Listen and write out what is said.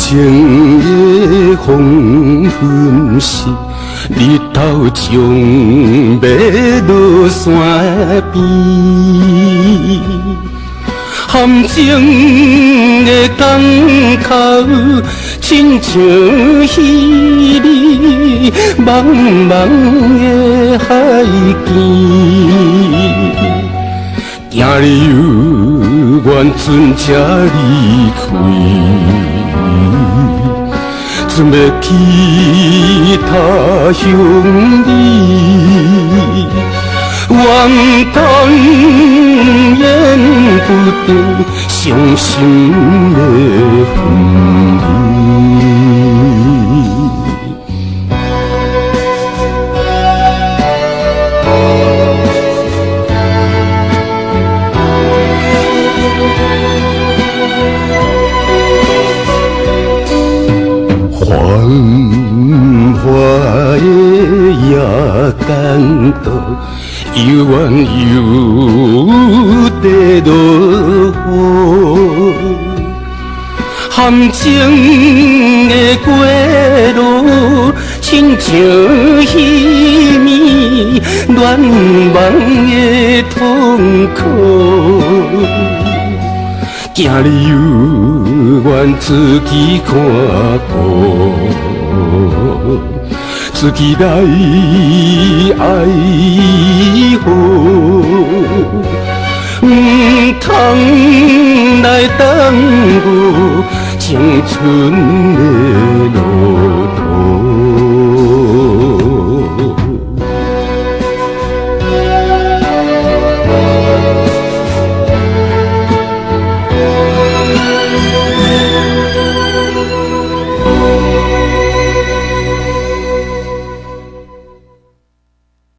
情的黄昏时，日头将要落山边，含情的港口，亲像彼日茫茫的海边。今日有缘船才离开，准要去他乡里，怨叹演不定伤心的分离。繁华的夜间道，犹原有地落雨，含情的过路，亲像彼暝乱茫的痛苦。今日有缘自己看过，自己来爱护，唔通来耽误青春的